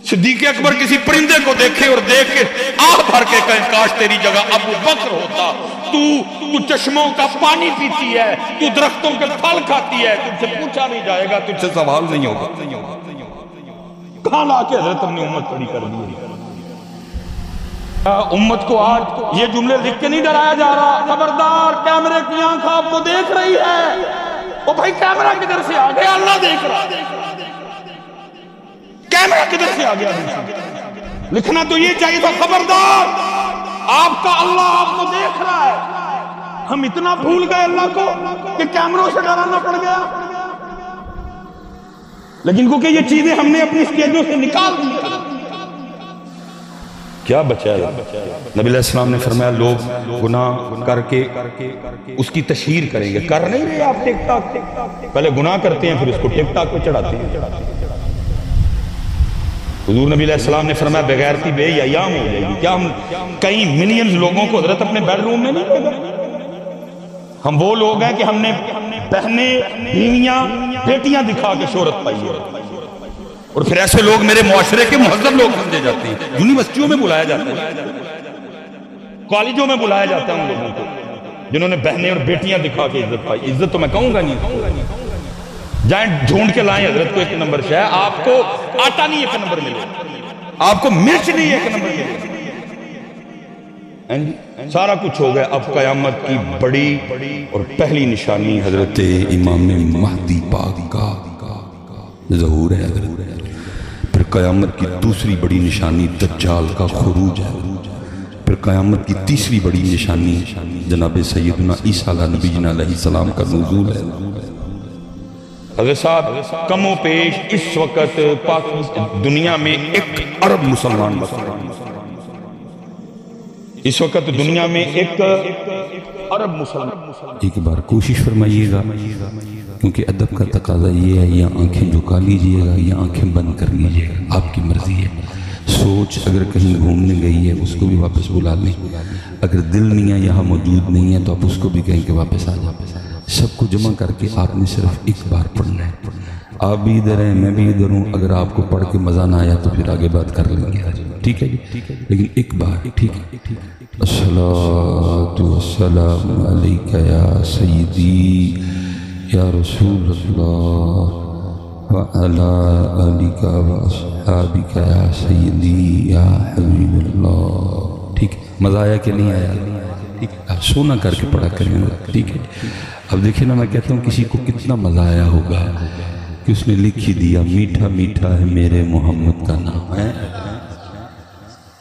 صدیق اکبر کسی پرندے کو دیکھے اور دیکھ کے آہ بھر کے کہیں کاش تیری جگہ ابو بکر ہوتا. تو چشموں کا پانی پیتی ہے, تو درختوں کے پھل کھاتی ہے, تجھ سے پوچھا نہیں جائے گا, تجھ سے سوال نہیں ہوگا. کہاں لا کے حضرت ہم نے امت کھڑی کر دی. امت کو آج یہ جملے لکھ کے نہیں ڈرایا جا رہا, خبردار کیمرے کی آنکھ آپ کو دیکھ رہی ہے. او بھائی کیمرہ کدھر سے آ گیا؟ اللہ دیکھ رہا. کیمرہ کدھر سے آ گیا؟ لکھنا تو یہ چاہیے تھا, خبردار آپ کا اللہ آپ کو دیکھ رہا ہے. ہم اتنا بھول گئے اللہ کو کہ کیمروں سے ڈرانا پڑ گیا. لیکن کیونکہ یہ چیزیں ہم نے اپنی اسٹیجوں سے نکال دی, کیا بچا ہے؟ نبی علیہ السلام نے فرمایا لوگ گناہ کر کے اس کی تشہیر کریں گے. کر نہیں رہے آپ ٹک ٹاک, پہلے گناہ کرتے ہیں پھر اس کو ٹک ٹاک پہ چڑھاتے ہیں. حضور نبی علیہ السلام نے فرمایا بغیرتی بے ایام ہو جائے گی. کیا ہم کئی ملینز لوگوں کو حضرت اپنے بیڈ روم میں نہیں لے گئے؟ ہم وہ لوگ ہیں کہ ہم نے بہنیں, بیویاں, بیٹیاں دکھا کے شہرت پائی ہے, اور پھر ایسے لوگ میرے معاشرے کے مہذب لوگ سمجھے جاتے ہیں. یونیورسٹیوں میں بلایا جاتا ہے, کالجوں میں بلایا جاتا ہے ان لوگوں کو جنہوں نے بہنیں اور بیٹیاں دکھا کے عزت پائی. عزت تو میں کہوں گا نہیں, جائیں ڈھونڈ کے لائیں حضرت کو ایک نمبر شے. آپ کو آٹا نہیں ایک نمبر ملے, آپ کو مرچ نہیں ایک نمبر ملے, سارا کچھ ہو گیا. اب قیامت کی بڑی اور پہلی نشانی حضرت امام مہدی پاک کا ظہور ہے. پھر قیامت کی دوسری بڑی نشانی دجال کا خروج ہے. پھر قیامت کی تیسری بڑی نشانی جناب سیدنا عیسیٰ علیہ السلام کا نزول ہے. حضرت صاحب کم و پیش اس وقت دنیا میں 1 ارب مسلمان بس رہے ہیں. اس وقت دنیا میں 1 ارب مسلمان. ایک بار کوشش فرمائیے گا, کیونکہ ادب کا تقاضا یہ ہے, یا آنکھیں جھکا لیجئے گا یا آنکھیں بند کر لیجئے گا, آپ کی مرضی ہے. سوچ اگر کہیں گھومنے گئی ہے اس کو بھی واپس بلا لیں. اگر دل نہیں ہے, یہاں موجود نہیں ہے, تو آپ اس کو بھی کہیں کہ واپس آ جائیں. سب کو جمع کر کے آپ نے صرف ایک بار پڑھنا ہے. آپ بھی ادھر ہیں, میں بھی ادھر ہوں. اگر آپ کو پڑھ کے مزہ نہ آیا تو پھر آگے بات کر لیں گے, ٹھیک ہے جی؟ لیکن ایک بار, ٹھیک ہے. الصلاۃ والسلام علیک یا سیدی یا رسول اللہ وعلی آلک واصحابک یا سیدی یا حبیب اللہ. ٹھیک ہے, مزہ آیا کہ نہیں آیا؟ ٹھیک ہے, آپ سونا کر کے پڑھا کریں, ٹھیک ہے. اب دیکھیں نا, میں کہتا ہوں کسی کو کتنا مزہ آیا ہوگا کہ اس نے لکھ ہی دیا میٹھا میٹھا ہے میرے محمد کا نام ہے,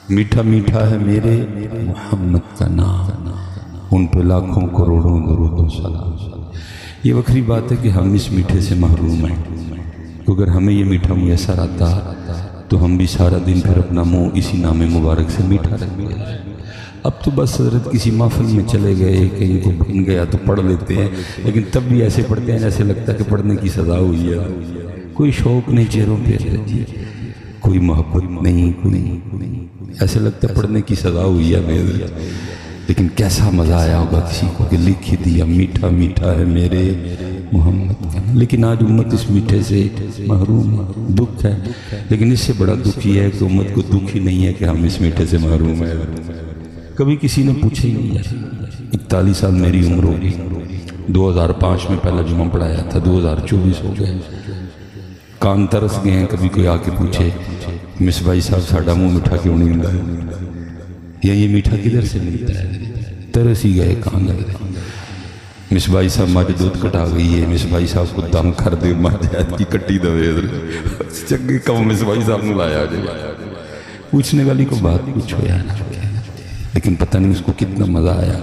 میٹھا میٹھا ہے میرے محمد کا نام, ان پہ لاکھوں کروڑوں درود و سلام. یہ وکری بات ہے کہ ہم اس میٹھے سے محروم ہیں. اگر ہمیں یہ میٹھا میسر آتا تو ہم بھی سارا دن پھر اپنا منہ اسی نام مبارک سے میٹھا رکھتے ہیں. اب تو بس حضرت کسی محفل میں چلے گئے, کہیں کو بن گیا تو پڑھ لیتے ہیں, لیکن تب بھی ایسے پڑھتے ہیں جیسے لگتا ہے کہ پڑھنے کی سزا ہوئی ہے. کوئی شوق نہیں چہروں پہ, کوئی محبت نہیں, کوئی ایسے لگتا ہے پڑھنے کی سزا ہوئی ہے میرے. لیکن کیسا مزہ آیا ہوگا کسی کو کہ لکھ ہی دیا میٹھا میٹھا ہے میرے محمد کا. لیکن آج امت اس میٹھے سے محروم ہے, دکھ ہے. لیکن اس سے بڑا دکھ یہ ہے کہ امت کو دکھ ہی نہیں ہے کہ ہم اس میٹھے سے محروم ہیں. کبھی کسی نے پوچھا ہی نہیں. 41 سال میری عمر ہوگی, 2005 میں پہلا جمعہ پڑھایا تھا, 2024 ہو گئے. کان ترس گئے ہیں, کبھی کوئی آ کے پوچھے مس بھائی صاحب ساڑھا منہ میٹھا کیوں نہیں ملتا ہے, یا یہ میٹھا کدھر سے ملتا ہے. ترس ہی گئے کان لگ رہے. مس بھائی صاحب مجھے دودھ کٹا گئی ہے, مس بھائی صاحب کو دم کر دے, مجھے کی کٹی دوے چنگی کم مس بھائی صاحب نے لایا جائے. پوچھنے والی کو بات پوچھو یا نہ, لیکن پتہ نہیں اس کو کتنا مزہ آیا.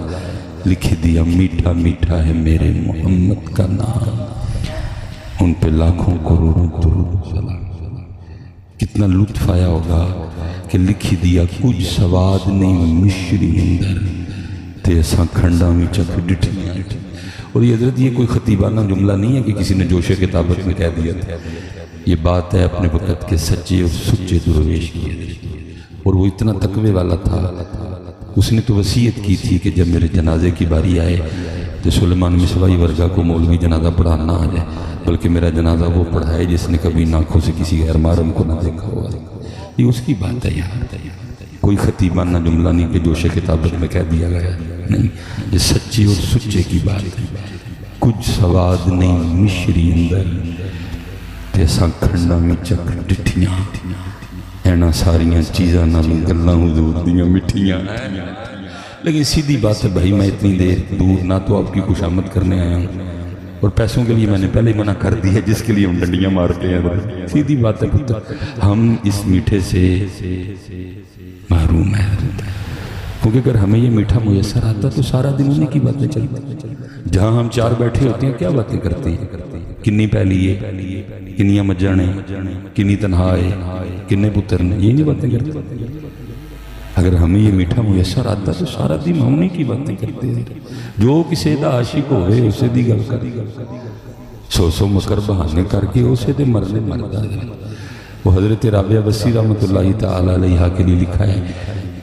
لکھ دیا میٹھا میٹھا ہے میرے محمد کا نام, ان پہ لاکھوں کروڑوں درود سلام. کتنا لطف آیا ہوگا کہ لکھ دیا کچھ سواد نہیں مشری اندر تے اساں کھنڈا میں چک ڈٹھیاں. اور یہ حضرت یہ کوئی خطیبانہ جملہ نہیں ہے کہ کسی نے جوش کتابت میں کہہ دیا تھا. یہ بات ہے اپنے وقت کے سچے اور سچے درویش کی. اور وہ اتنا تقوی والا تھا, اس نے تو وصیت کی تھی کہ جب میرے جنازے کی باری آئے تو سلیمان مصباحی ورگا کو مولوی جنازہ پڑھانا آ جائے, بلکہ میرا جنازہ وہ پڑھائے جس نے کبھی ناکھوں سے کسی غیر محرم کو نہ دیکھا ہوا. یہ اس کی بات ہے یار، کوئی خطیبانہ جملہ نہیں کہ جوش کتابت میں کہہ دیا گیا نہیں، یہ سچی اور سچے کی بات ہے۔ کچھ سواد نہیں مشری اندر تیسا کھنڈا میں چک ڈٹھیاں، اینا ساریاں چیزاں نہ گلاں حضور دیاں مٹھیاں۔ لیکن سیدھی بات ہے بھائی، میں اتنی دیر دور نہ تو آپ کی خوشامد کرنے آیا ہوں، اور پیسوں کے لیے میں نے پہلے منع کر دیا جس کے لیے ہم ڈنڈیاں مارتے ہیں۔ سیدھی بات ہے پتر، ہم اس میٹھے سے محروم ہیں، کیونکہ اگر ہمیں یہ میٹھا میسر آتا تو سارا دن انہیں کی باتیں چلتی۔ جہاں ہم چار بیٹھے ہوتے ہیں کیا باتیں کرتے ہیں، کنی پہلیے، کنیاں مجھانے، کنی تنہائے، کنے پتر نے، یہ نہیں باتیں کرتے۔ اگر ہمیں یہ میٹھا میسر آتا تو سارا دن ہم انہیں کی باتیں کرتے ہیں۔ جو کسی دا عاشق ہوئے اسے دی گل کر، سو سو مکر بہانے کر کے اسے دے مرنے مردا ہے۔ وہ حضرت رابعہ بصری رحمۃ اللہ تعالیٰ علیہ کے لیے لکھا ہے،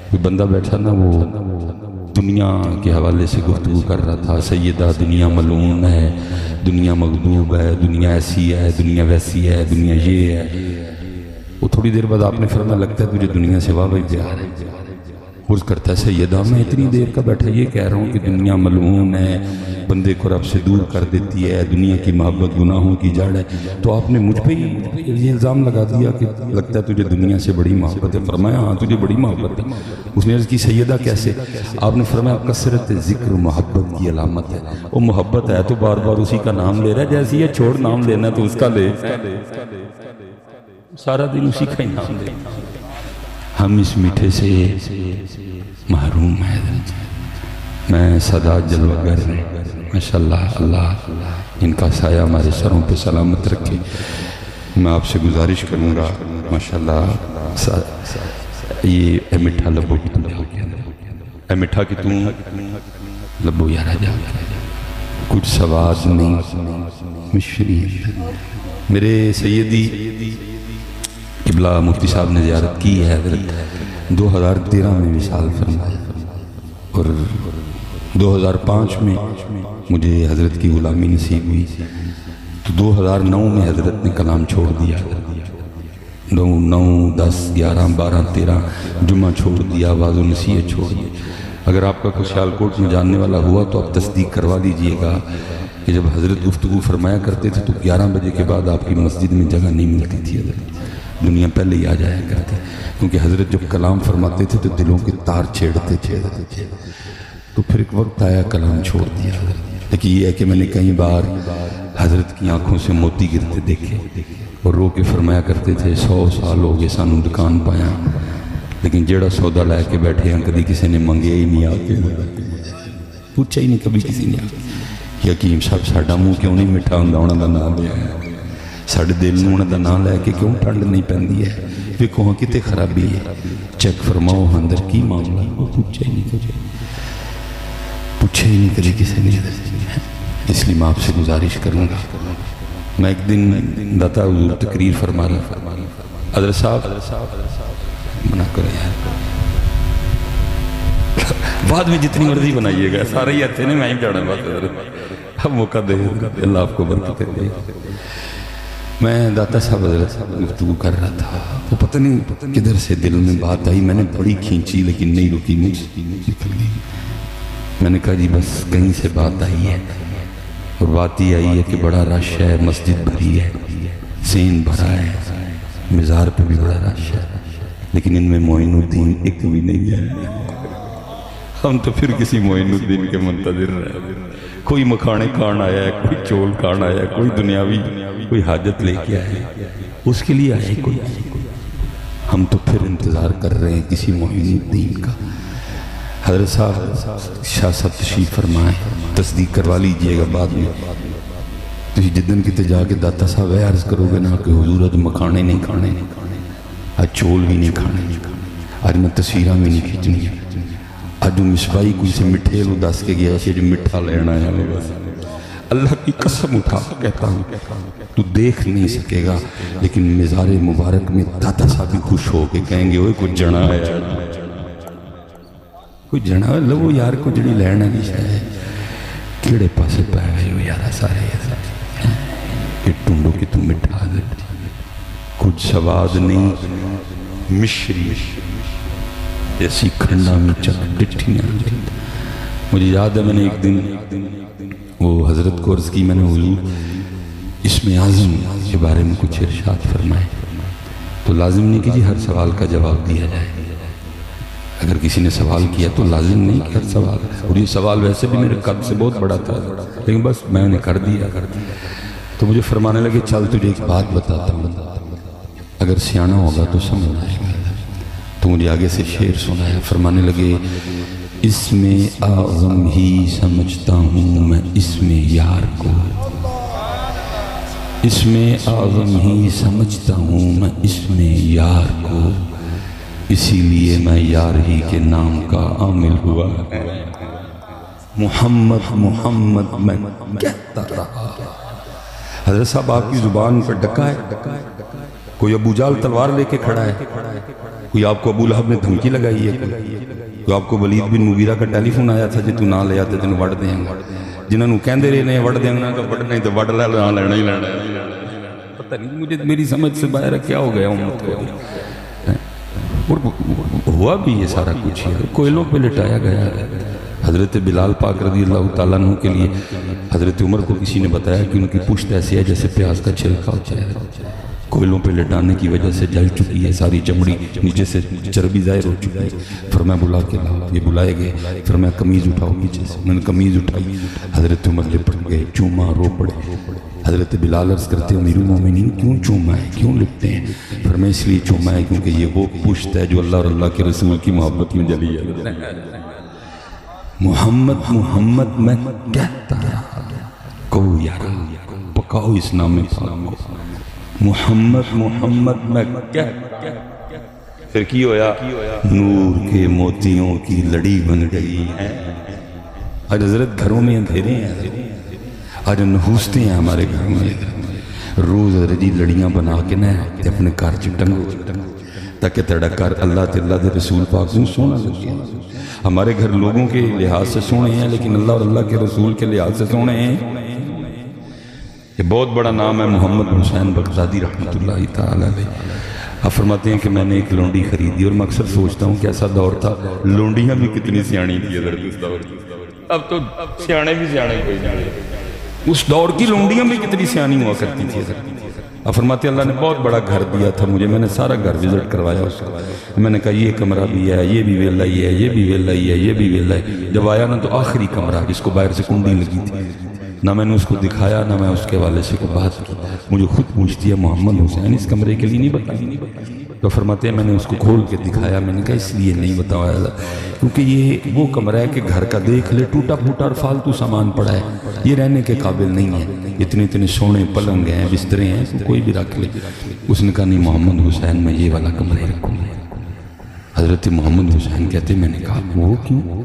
کوئی بندہ بیٹھا نا، وہ دنیا کے حوالے سے گفتگو کر رہا تھا، سیدہ دنیا ملعون ہے، دنیا مغضوب ہے، دنیا ایسی ہے، دنیا ویسی ہے، دنیا یہ ہے۔ وہ تھوڑی دیر بعد آپ نے فرمایا لگتا ہے تجھے دنیا سے واہ واہ پیار ہے۔ عرض کرتا ہے سیدہ میں اتنی دیر کا بیٹھا یہ کہہ رہا ہوں کہ دنیا ملعون ہے، بندے کو رب سے دور کر دیتی ہے، دنیا کی محبت گناہوں کی جڑ ہے، تو آپ نے مجھ پہ یہ الزام لگا دیا کہ لگتا ہے تجھے دنیا سے بڑی محبت ہے۔ فرمایا ہاں تجھے بڑی محبت ہے۔ اس نے عرض کی سیدہ کیسے؟ آپ نے فرمایا کثرت ذکر محبت کی علامت ہے۔ وہ محبت ہے تو بار بار اسی کا نام لے رہا ہے، جیسے یہ چھوڑ نام لینا تو اس کا لے، سارا دن اسی کا ہی نام لے۔ ہم اس میٹھے سے محروم ہیں۔ میں سادات جلوگر ماشاءاللہ، اللہ ان کا سایہ ہمارے سروں پہ سلامت رکھے۔ میں آپ سے گزارش کروں گا ماشاءاللہ یہ اے مٹھا لبو کی تم جاؤ گیا، اے مٹھا کی تم لبو یارا جاؤ گیا، کچھ سواد نہیں مشری۔ میرے سیدی قبلہ مفتی صاحب نے زیارت کی ہے، حضرت 2013 میں وصال فرمایا، اور 2005 میں مجھے حضرت کی غلامی نصیب ہوئی، تو 2009 میں حضرت نے کلام چھوڑ دیا، 9 10 11 12 13 جمعہ چھوڑ دیا، آواز و نصیحت چھوڑ دی۔ اگر آپ کا کوئی سیالکوٹ میں جاننے والا ہوا تو آپ تصدیق کروا دیجئے گا کہ جب حضرت گفتگو فرمایا کرتے تھے تو 11 بجے کے بعد آپ کی مسجد میں جگہ نہیں ملتی تھی، حضرت دنیا پہلے ہی آ جایا کرتے، کیونکہ حضرت جب کلام فرماتے تھے تو دلوں کے تار چھیڑتے تھے، تو پھر ایک وقت آیا کلام چھوڑ دیا۔ لیکن یہ ہے کہ میں نے کئی بار حضرت کی آنکھوں سے موتی گرتے دیکھے، اور رو کے فرمایا کرتے تھے 100 سال ہو گئے سانوں دکان پایا، لیکن جیڑا سودا لے کے بیٹھے ہیں کبھی کسی نے منگیا ہی نہیں، آ کے پوچھا ہی نہیں کبھی کسی نے۔ یا حکیم صاحب ساڈا منہ کیوں نہیں مٹھا ہوندا انہاں دا نام لیا، ساڈے دل نوں انہاں دا نام لے کے کیوں ٹھنڈ نہیں پیندی ہے؟ ویکھو ہاں کتے خرابی ہے، چیک فرماؤ اندر کی معاملہ، وہ پوچھا ہی نہیں کبھی کسی نے۔ اس لیے میں آپ سے گزارش کروں گا، میں ایک دن داتا حضور تقریر فرما رہا، حضرت صاحب منع کرو یار، بعد میں جتنی مرضی بنائیے گا، سارے ہی اچھے نے، میں ہی جانا بات حضرت، اب موقع دے اللہ آپ کو برکت دے۔ میں داتا صاحب حضرت گفتگو کر رہا تھا، وہ پتہ نہیں کدھر سے دل میں بات آئی، میں نے بڑی کھینچی لیکن نہیں رکی، نکل گئی۔ میں نے کہا جی بس کہیں سے بات آئی ہے، اور بات یہ آئی ہے کہ بڑا رش ہے، مسجد بھری ہے، سین بھرا ہے، مزار پہ بھی بڑا رش ہے، لیکن ان میں معین الدین ایک بھی نہیں ہے۔ ہم تو پھر کسی معین الدین کے منتظر رہے، کوئی مکھانے کھان آیا ہے، کوئی چول کھان آیا ہے، کوئی دنیاوی کوئی حاجت لے کے آیا ہے، اس کے لیے آئے کوئی، ہم تو پھر انتظار کر رہے ہیں کسی معین الدین کا۔ حضرت صاحب شاہ صاحب تشریف فرمائیں، تصدیق کروا لیجئے گا بعد میں۔ تو جدن کتے جا کے داتا صاحب ہے عرض کرو گے نا کہ حضور آج مکھانے نہیں کھانے، آج چول بھی نہیں کھانے، آج میں تصویرہ میں نہیں کھینچنی، آج جو مصبائی کوئی سے مٹھے لو دس کے گیا کہ جو مٹھا لینا ہے، اللہ کی قسم اٹھا کہتا ہوں تو دیکھ نہیں سکے گا، لیکن مزار مبارک میں داتا صاحب بھی خوش ہو کے کہیں گے اوہ کوئی جنا ہے، کوئی جنا ہے، لو یار کو جڑی لینا نہیں ہے، کیڑے پاسے پائے گئے ہو یارہ سارے کہ ٹنڈو کی تم مٹھا دے، کچھ سواد نہیں مشری جیسی کھنڈا میں ڈٹھیاں. مجھے یاد ہے میں نے ایک دن وہ حضرت کو عرض کی میں نے حضور اسم اعظم کے بارے میں کچھ ارشاد فرمائے. تو لازم نہیں کہ جی ہر سوال کا جواب دیا جائے. اگر کسی نے سوال کیا تو لازم نہیں کہ ہر سوال, اور یہ سوال ویسے بھی میرے قد سے بہت بڑا تھا لیکن بس میں نے کر دیا. تو مجھے فرمانے لگے چل تجھے ایک بات بتاتا ہوں, اگر سیانا ہوگا تو سمجھ آئے گا. تو مجھے آگے سے شعر سنایا. فرمانے لگے اسم اعظم ہی سمجھتا ہوں میں اسم یار کو, اسم اعظم ہی سمجھتا ہوں میں اسم یار کو, اسی لیے میں یار ہی کے نام کا عامل ہوا. محمد محمد میں کہتا رہا. حضرت صاحب آپ کی زبان پر ڈکا ہے, کوئی ابو جال تلوار لے کے کھڑا ہے, کوئی آپ کو ابو لہب نے دھمکی لگائی ہے, کوئی آپ کو ولید بن مغیرہ کا ٹیلی فون آیا تھا جی تو نہ لے آتے تینوں وڑ دیں گا, جنہوں نے کہندے رہے وڑ دیں گا تو وڑ نہیں تو وڑ لینا ہی لینا. پتہ نہیں مجھے میری سمجھ سے باہر کیا ہو گیا امت کو. اور ہوا بھی یہ سارا کچھ ہے, کوئلوں پہ لٹایا گیا ہے. حضرت بلال پاک رضی اللہ تعالیٰ عنہ کے لیے حضرت عمر کو کسی نے بتایا کہ ان کی پشت ایسی ہے جیسے پیاز کا چھلکا ہوتا ہے, کوئلوں پہ لٹانے کی وجہ سے جل چکی ہے, ساری چمڑی نیچے سے چربی ظاہر ہو چکی ہے. پھر میں بلا کے لاؤ, یہ بلائے گئے. پھر میں قمیض اٹھاؤ نیچے سے, میں نے قمیض اٹھائی. حضرت عمر لپٹ گئے, چوما رو پڑے. حضرت بلال عرض کرتے امیر المومنین کیوں چوما ہے, کیوں لپٹے ہیں؟ پھر میں اس لیے چوما ہے کیونکہ یہ وہ پشت ہے جو اللہ اور اللہ کے رسول کی محبت میں جلی ہے. محمد محمد میں کہتا رہا, کو یارا پکاؤ اس نام پاک کو. محمد محمد میں کہتا. پھر کی ہویا, نور کے موتیوں کی لڑی بن گئی ہے. آج حضرت گھروں میں اندھیرے ہیں, آج نحوستے ہیں ہمارے گھروں میں. روز حضرت لڑیاں بنا کے نہ اپنے کار چٹنگو تاکہ تیرا کار اللہ دے رسول پاک میں سونا لگے. ہمارے گھر لوگوں کے لحاظ سے سونے ہیں لیکن اللہ اور اللہ کے رسول کے لحاظ سے سونے ہیں. یہ بہت بڑا نام ہے محمد حسین بغدادی رحمۃ اللہ تعالی علیہ. آپ فرماتے ہیں کہ میں نے ایک لونڈی خریدی, اور میں اکثر سوچتا ہوں کہ ایسا دور تھا لونڈیاں بھی کتنی سیاਣੀ تھی حضرت اس دور کی. اب تو سیانے بھی سیانے کوئی نہیں, اس دور کی لونڈیاں بھی کتنی سیانی ہوا کرتی تھی. اب فرماتے اللہ نے بہت بڑا گھر دیا تھا مجھے, میں نے سارا گھر وزٹ کروایا اس کو. میں نے کہا یہ کمرہ بھی ہے, یہ بھی ویلا ہی ہے, یہ بھی ویلا ہی ہے, یہ بھی ویلا ہے. جب آیا نا تو آخری کمرہ جس کو باہر سے کنڈی لگی تھی, نہ میں نے اس کو دکھایا نہ میں اس کے والے سے کوئی بات کی. مجھے خود پوچھتی ہے محمد حسین اس کمرے کے لیے نہیں بتائی. تو فرماتے ہیں میں نے اس کو کھول کے دکھایا. میں نے کہا اس لیے نہیں بتایا کیونکہ یہ وہ کمرہ ہے کہ گھر کا دیکھ لے, ٹوٹا پھوٹا اور فالتو سامان پڑا ہے, یہ رہنے کے قابل نہیں ہے. اتنے اتنے سونے پلنگ ہیں, بسترے ہیں, کوئی بھی رکھ لے. اس نے کہا نہیں محمد حسین میں یہ والا کمرہ رکھوں گا. حضرت محمد حسین کہتے میں نے کہا وہ کیوں,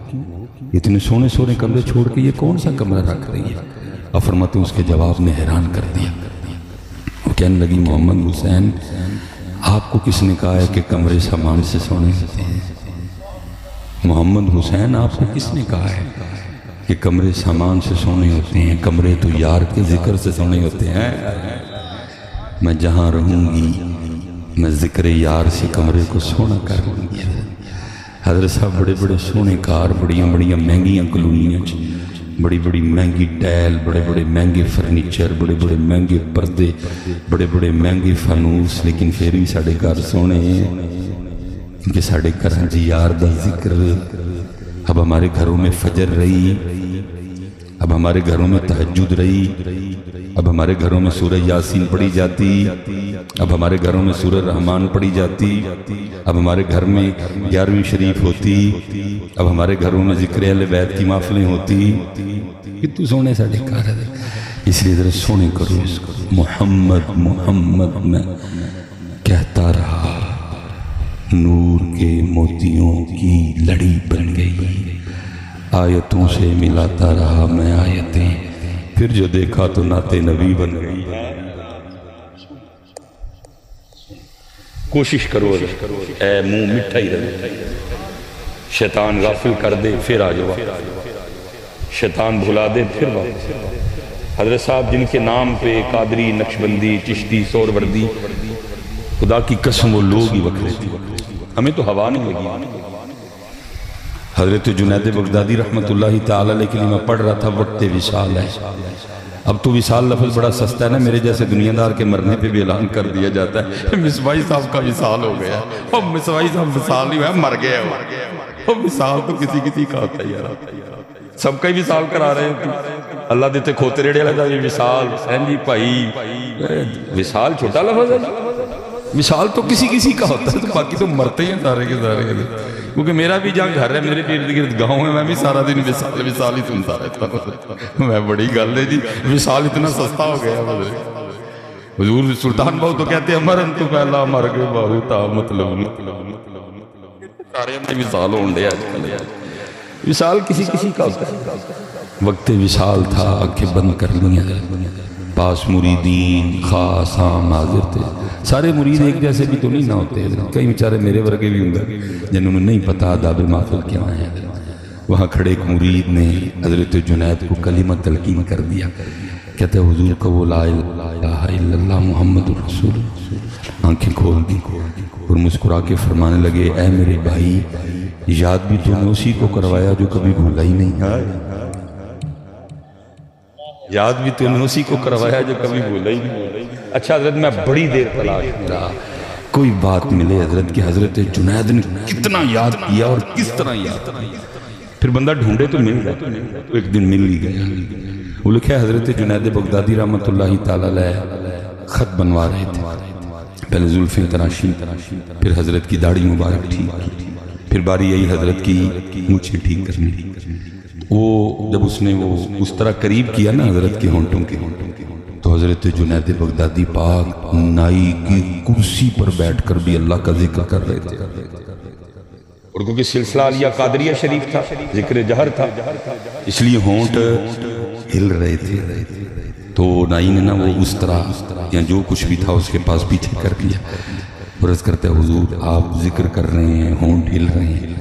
اتنے سونے سونے کمرے چھوڑ کے یہ کون سا کمرہ رکھ رہی ہے؟ اور فرماتے اس کے جواب نے حیران کر دیا. وہ کہنے لگی محمد حسین آپ کو کس نے کہا ہے کہ کمرے سامان سے سونے ہوتے ہیں؟ محمد حسین آپ کو کس نے کہا ہے کہ کمرے سامان سے سونے ہوتے ہیں؟ کمرے تو یار کے ذکر سے سونے ہوتے ہیں. میں جہاں رہوں گی میں ذکر یار سے کمرے کو سونا کر لوں گی. حضرت صاحب بڑے بڑے سونے کار, بڑیاں بڑیاں مہنگیاں کلونیاں, بڑی بڑی مہنگی ٹائل, بڑے بڑے مہنگے فرنیچر, بڑے بڑے مہنگے پردے, بڑے بڑے مہنگے فانوس, لیکن پھر بھی ساڑھے گھر سونے ہیں کیونکہ ساڑھے گھر جی یار دا ذکر. اب ہمارے گھروں میں فجر رہی, اب ہمارے گھروں میں تہجد رہی, اب ہمارے گھروں میں سورہ یاسین پڑھی جاتی, اب ہمارے گھروں میں سورہ رحمان پڑھی جاتی, اب ہمارے گھر میں 11ویں شریف ہوتی, اب ہمارے گھروں میں ذکر اہل بیت کی محفلیں ہوتی. کتنے سونے ساڑھے کار ہے, اس لیے ذرا سونے کرو اس کو. محمد محمد میں کہتا رہا, نور کے موتیوں کی لڑی بن گئی. آیتوں سے ملاتا رہا میں آیتیں, پھر جو دیکھا تو نعت نبی بن گئی. کوشش کرو اے منہ مٹھا ہی رہے, شیطان غافل کر دے پھر آ جاؤ, شیطان بھلا دے پھر واپس. حضرت صاحب جن کے نام پہ قادری, نقشبندی, چشتی, سہروردی خدا کی قسم وہ لوگ ہی وکھرے تھے، ہمیں تو ہوا نہیں لگی۔ حضرت جنید بغدادی رحمت اللہ تعالی علیہ کے لیے میں پڑھ رہا تھا وقت وصال ہے۔ اب تو وصال لفظ بڑا سستا ہے نا، میرے جیسے دنیا دار کے مرنے پہ بھی اعلان کر دیا جاتا ہے مصباحی صاحب کا وصال ہو گیا۔ اب مصباحی صاحب وصال نہیں ہوا، مر گیا ہو۔ وصال تو کسی کا ہوتا ہے یار، سب کا ہی وصال کرا رہے ہیں۔ اللہ دیتے کھوتے ریڑے والا یہ وصال جی بھائی، وصال چھوٹا لفظ ہے، وصال تو کسی کا ہوتا ہے، تو باقی تو مرتے ہیں سارے کے سارے۔ کیونکہ میرا بھی جہاں گھر ہے، میرے ارد گرد گاؤں ہے، میں بھی سارا دن وصال ہی سنتا رہتا ہوں۔ میں بڑی گل ہے جی، وصال اتنا سستا ہو گیا۔ حضور سلطان بہو تو کہتے ہیں مرن تو پہلا مر گئے بہو تا مطلب سارے میں وصال ہون دے آج کل۔ وصال کسی کا ہوتا ہے۔ وقت وصال تھا، آنکھیں بند کر لیا، پاس مریدین خاص عام حاضر تھے۔ سارے مرید ایک جیسے بھی تو نہیں نہ ہوتے، کئی بیچارے میرے ورگے بھی ہوں جنہوں نے نہیں پتا آداب محفل کیا ہے۔ وہاں کھڑے ایک مرید نے حضرت جنید کو کلمہ تلقین کر دیا، کہتے ہیں حضور کا وہ لا الہ الا اللہ محمد رسول۔ آنکھیں کھول دی اور مسکرا کے فرمانے لگے، اے میرے بھائی، یاد بھی تو نے اسی کو کروایا جو کبھی بھولا ہی نہیں ہے، یاد بھی تو نے اسی کو کروایا جو کبھی بھولا ہی نہیں۔ اچھا حضرت میں بڑی دیر تلاش میرا کوئی بات ملے حضرت کی، حضرت جنید نے کتنا یاد کیا اور کس طرح یاد کیا، پھر بندہ ڈھونڈے تو مل گیا، تو ایک دن مل ہی گیا۔ وہ لکھا حضرت جنید بغدادی رحمت اللہ تعالی علیہ خط بنوا رہے تھے، پہلے زلفیں تراشی، پھر حضرت کی داڑھی مبارک ٹھیک، پھر باری یہی حضرت کی مونچھیں ٹھیک کرنی۔ وہ جب اس نے وہ اس طرح قریب کیا نا حضرت کے ہونٹوں کے، تو حضرت جنید بغدادی پاک نائی کی کرسی پر بیٹھ کر بھی اللہ کا ذکر کر رہے تھے، اور کیونکہ سلسلہ علیہ قادریہ شریف تھا، ذکر جہر تھا، اس لیے ہونٹ ہل رہے تھے۔ تو نائی نے نا وہ اس طرح یا جو کچھ بھی تھا اس کے پاس پیچھے کر دیا، اور عرض کرتے ہیں حضور آپ ذکر کر رہے ہیں، ہونٹ ہل رہے ہیں،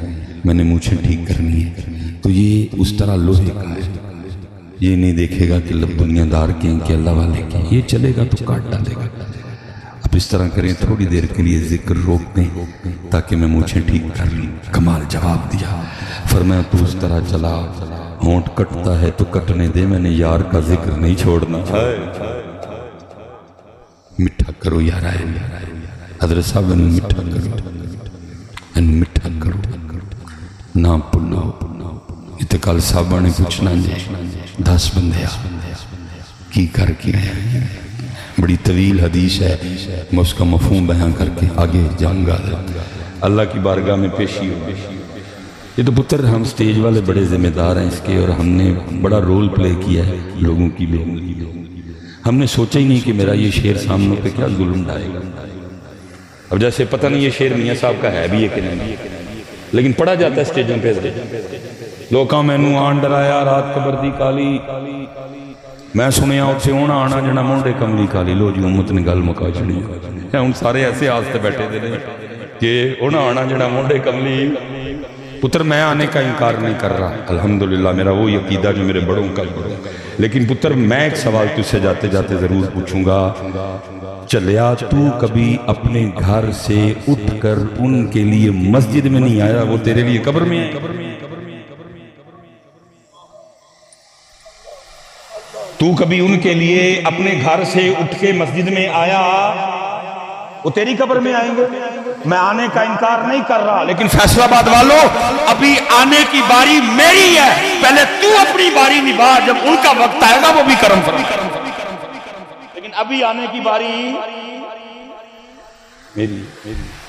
میں نے مونچھیں ٹھیک کرنی ہے۔ تو یہ اس طرح لوہے کا ہے، یہ نہیں دیکھے گا کہ لب دنیا دار کے ہیں کہ اللہ والے کے ہیں، یہ چلے گا تو کاٹ ڈالے گا۔ اب اس طرح کریں، تھوڑی دیر کے لیے ذکر روک دیں تاکہ میں مونچھیں ٹھیک کر لوں۔ کمال جواب دیا، فرمایا تو اس طرح چلا، ہونٹ کٹتا ہے تو کٹنے دے، میں نے یار کا ذکر نہیں چھوڑنا۔ مٹھا کرو یار، حضرت صاحب انہوں مٹھا کرو، انہوں مٹھا کرو، نہ پڑھو۔ اتقال صاحبہ نے پوچھنا جی 10 بندے کی کر کے ہیں، بڑی طویل حدیث ہے، میں اس کا مفہوم بیان کر کے آگے جاؤں گا، اللہ کی بارگاہ میں پیشی ہو۔ یہ تو پتر ہم سٹیج والے بڑے ذمہ دار ہیں اس کے، اور ہم نے بڑا رول پلے کیا ہے لوگوں کی بھی۔ ہم نے سوچا ہی نہیں کہ میرا یہ شعر سامنے پہ کیا ظلم ڈالے گا۔ اب جیسے پتہ نہیں یہ شعر میاں صاحب کا ہے بھی ہے کہ نہیں، لیکن پڑھا جاتا ہے سٹیجوں پہ، لوکاں مینوں آن ڈرایا رات قبر دی کالی، میں سنیا اتھے ہونا آنا جنا مونڈے کملی کالی، لو جی امت نے گل مکا چھڑی ہے۔ ہن سارے ایسے آستے بیٹھے تھے کہ ہونا آنا جنا مونڈے کملی۔ پتر میں آنے کا انکار نہیں کر رہا، الحمدللہ میرا وہی عقیدہ جو میرے بڑوں کا، لیکن پتر میں ایک سوال تجھ سے جاتے جاتے ضرور پوچھوں گا، چلیا تو کبھی اپنے گھر سے اٹھ کر ان کے لیے مسجد میں نہیں آیا، وہ تیرے لیے قبر میں آئے؟ تو کبھی ان کے لیے اپنے گھر سے اٹھ کے مسجد میں آیا، وہ تیری قبر میں آئیں گے؟ میں آنے کا انکار نہیں کر رہا، لیکن فیصل آباد والوں ابھی آنے کی باری میری ہے، پہلے تو اپنی باری نبھا، جب ان کا وقت آئے گا وہ بھی کرم فرما، لیکن ابھی آنے کی باری میری۔